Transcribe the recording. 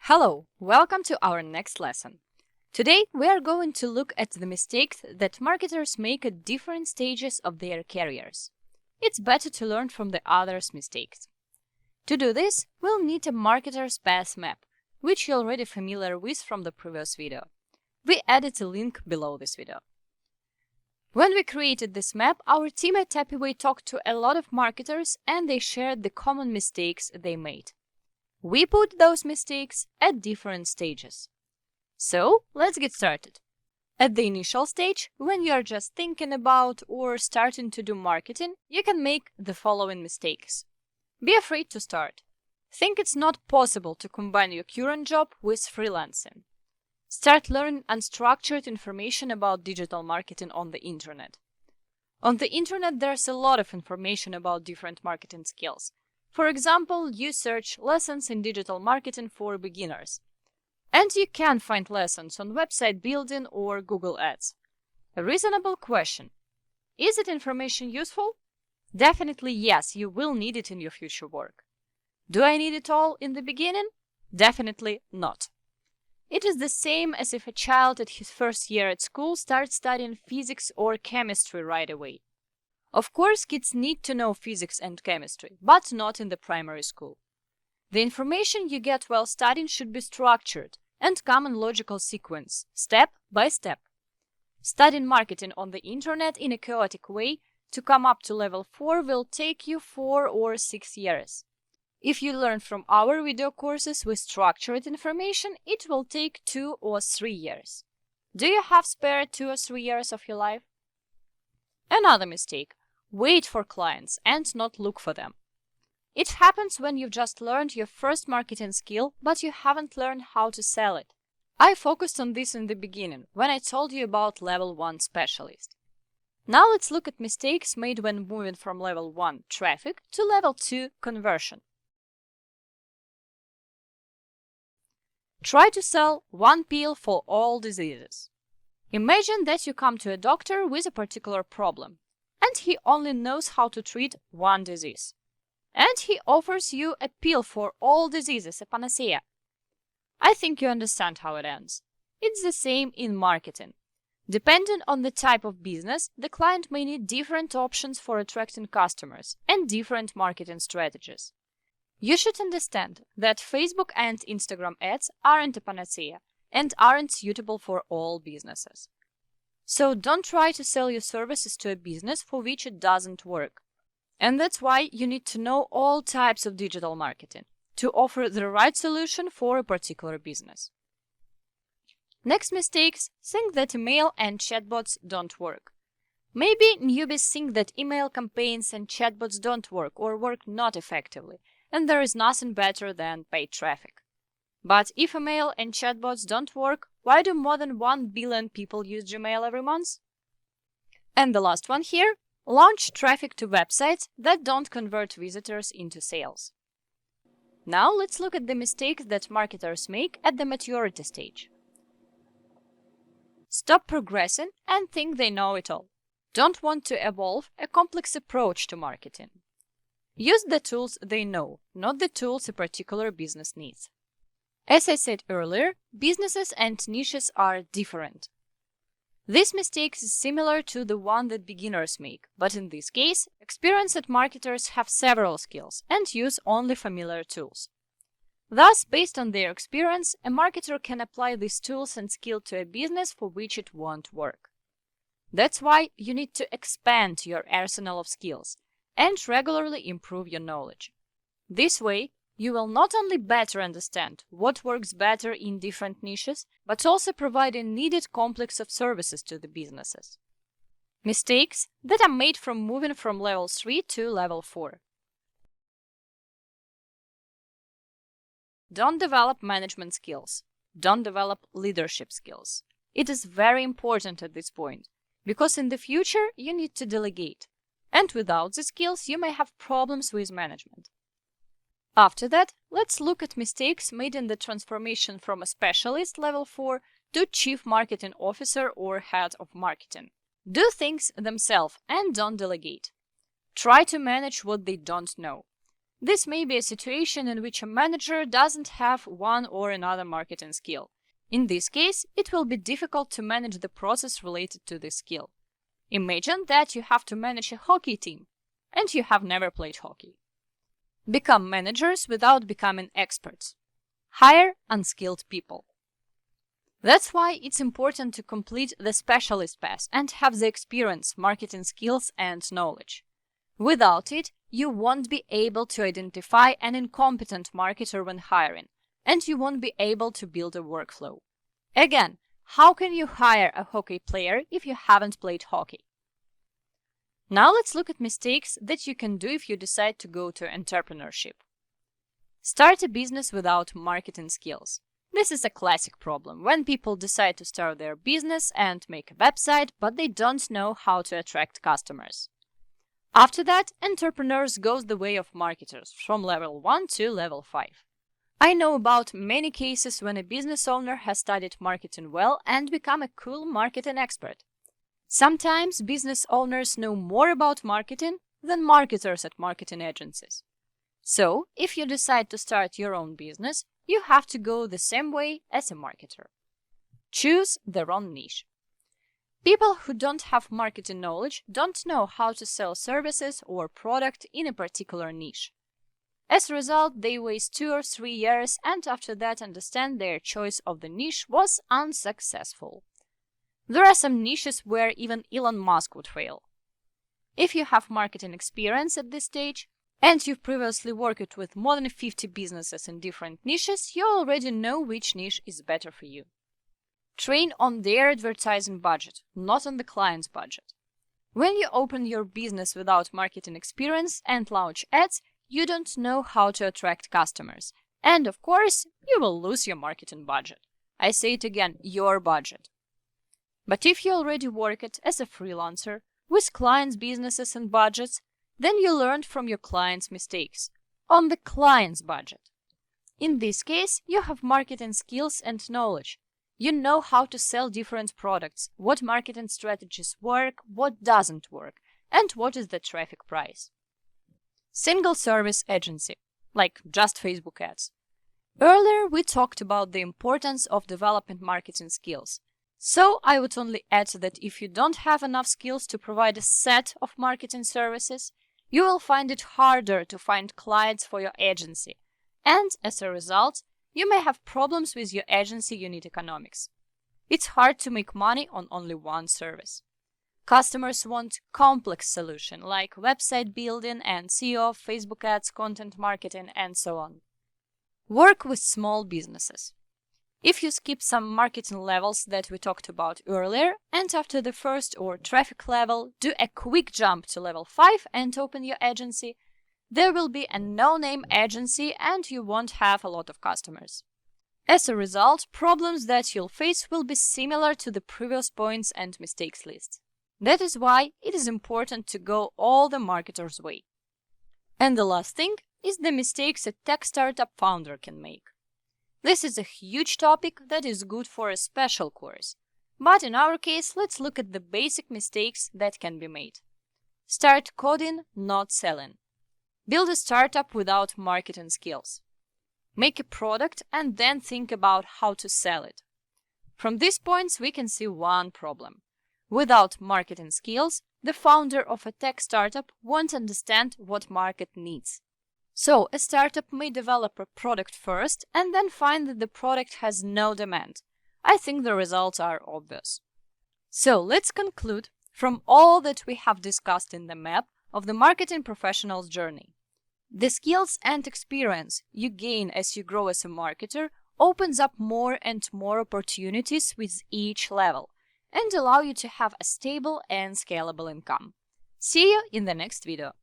Hello, welcome to our next lesson. Today we are going to look at the mistakes that marketers make at different stages of their careers. It's better to learn from the others' mistakes. To do this, we'll need a marketer's path map, which you're already familiar with from the previous video. We added a link below this video. When we created this map, our team at Apiway talked to a lot of marketers and they shared the common mistakes they made. We put those mistakes at different stages. So, let's get started. At the initial stage, when you are just thinking about or starting to do marketing, you can make the following mistakes. Be afraid to start. Think it's not possible to combine your current job with freelancing. Start learning unstructured information about digital marketing on the internet. On the internet, there's a lot of information about different marketing skills. For example, you search lessons in digital marketing for beginners. And you can find lessons on website building or Google Ads. A reasonable question. Is it information useful? Definitely yes, you will need it in your future work. Do I need it all in the beginning? Definitely not. It is the same as if a child at his first year at school starts studying physics or chemistry right away. Of course, kids need to know physics and chemistry, but not in the primary school. The information you get while studying should be structured and come in logical sequence, step by step. Studying marketing on the internet in a chaotic way to come up to level 4 will take you 4 or 6 years. If you learn from our video courses with structured information, it will take 2 or 3 years. Do you have spare 2 or 3 years of your life? Another mistake. Wait for clients and not look for them. It happens when you've just learned your first marketing skill, but you haven't learned how to sell it. I focused on this in the beginning, when I told you about level 1 specialist. Now let's look at mistakes made when moving from level 1 traffic to level 2 conversion. Try to sell one pill for all diseases. Imagine that you come to a doctor with a particular problem, and he only knows how to treat one disease. And he offers you a pill for all diseases, a panacea. I think you understand how it ends. It's the same in marketing. Depending on the type of business, the client may need different options for attracting customers and different marketing strategies. You should understand that Facebook and Instagram ads aren't a panacea and aren't suitable for all businesses. So don't try to sell your services to a business for which it doesn't work. And that's why you need to know all types of digital marketing to offer the right solution for a particular business. Next mistakes, think that email and chatbots don't work. Maybe newbies think that email campaigns and chatbots don't work or work not effectively, and there is nothing better than paid traffic. But if email and chatbots don't work, why do more than 1 billion people use Gmail every month? And the last one here, launch traffic to websites that don't convert visitors into sales. Now let's look at the mistakes that marketers make at the maturity stage. Stop progressing and think they know it all. Don't want to evolve a complex approach to marketing. Use the tools they know, not the tools a particular business needs. As I said earlier, businesses and niches are different. This mistake is similar to the one that beginners make, but in this case, experienced marketers have several skills and use only familiar tools. Thus, based on their experience, a marketer can apply these tools and skills to a business for which it won't work. That's why you need to expand your arsenal of skills and regularly improve your knowledge. This way, you will not only better understand what works better in different niches, but also provide a needed complex of services to the businesses. Mistakes that are made from moving from level 3 to level 4. Don't develop management skills. Don't develop leadership skills. It is very important at this point, because in the future you need to delegate, and without the skills you may have problems with management. After that, let's look at mistakes made in the transformation from a specialist level 4 to chief marketing officer or head of marketing. Do things themselves and don't delegate. Try to manage what they don't know. This may be a situation in which a manager doesn't have one or another marketing skill. In this case, it will be difficult to manage the process related to this skill. Imagine that you have to manage a hockey team, and you have never played hockey. Become managers without becoming experts. Hire unskilled people. That's why it's important to complete the specialist path and have the experience, marketing skills, and knowledge. Without it, you won't be able to identify an incompetent marketer when hiring, and you won't be able to build a workflow. Again, how can you hire a hockey player if you haven't played hockey? Now let's look at mistakes that you can do if you decide to go to entrepreneurship. Start a business without marketing skills. This is a classic problem when people decide to start their business and make a website, but they don't know how to attract customers. After that, entrepreneurs go the way of marketers from level 1 to level 5. I know about many cases when a business owner has studied marketing well and become a cool marketing expert. Sometimes business owners know more about marketing than marketers at marketing agencies. So, if you decide to start your own business, you have to go the same way as a marketer. Choose the wrong niche. People who don't have marketing knowledge don't know how to sell services or product in a particular niche. As a result, they waste 2 or 3 years and after that understand their choice of the niche was unsuccessful. There are some niches where even Elon Musk would fail. If you have marketing experience at this stage, and you've previously worked with more than 50 businesses in different niches, you already know which niche is better for you. Train on their advertising budget, not on the client's budget. When you open your business without marketing experience and launch ads, you don't know how to attract customers. And of course, you will lose your marketing budget. I say it again, your budget. But if you already worked as a freelancer with clients' businesses and budgets, then you learned from your clients' mistakes on the client's budget. In this case, you have marketing skills and knowledge. You know how to sell different products, what marketing strategies work, what doesn't work, and what is the traffic price. Single service agency, like just Facebook ads. Earlier, we talked about the importance of developing marketing skills. So I would only add that if you don't have enough skills to provide a set of marketing services, you will find it harder to find clients for your agency. And as a result, you may have problems with your agency unit economics. It's hard to make money on only one service. Customers want complex solutions like website building and SEO, Facebook ads, content marketing, and so on. Work with small businesses. If you skip some marketing levels that we talked about earlier, and after the first or traffic level, do a quick jump to level 5 and open your agency, there will be a no-name agency and you won't have a lot of customers. As a result, problems that you'll face will be similar to the previous points and mistakes list. That is why it is important to go all the marketer's way. And the last thing is the mistakes a tech startup founder can make. This is a huge topic that is good for a special course. But in our case, let's look at the basic mistakes that can be made. Start coding, not selling. Build a startup without marketing skills. Make a product and then think about how to sell it. From these points, we can see one problem. Without marketing skills, the founder of a tech startup won't understand what market needs. So, a startup may develop a product first and then find that the product has no demand. I think the results are obvious. So, let's conclude from all that we have discussed in the map of the marketing professional's journey. The skills and experience you gain as you grow as a marketer opens up more and more opportunities with each level and allow you to have a stable and scalable income. See you in the next video.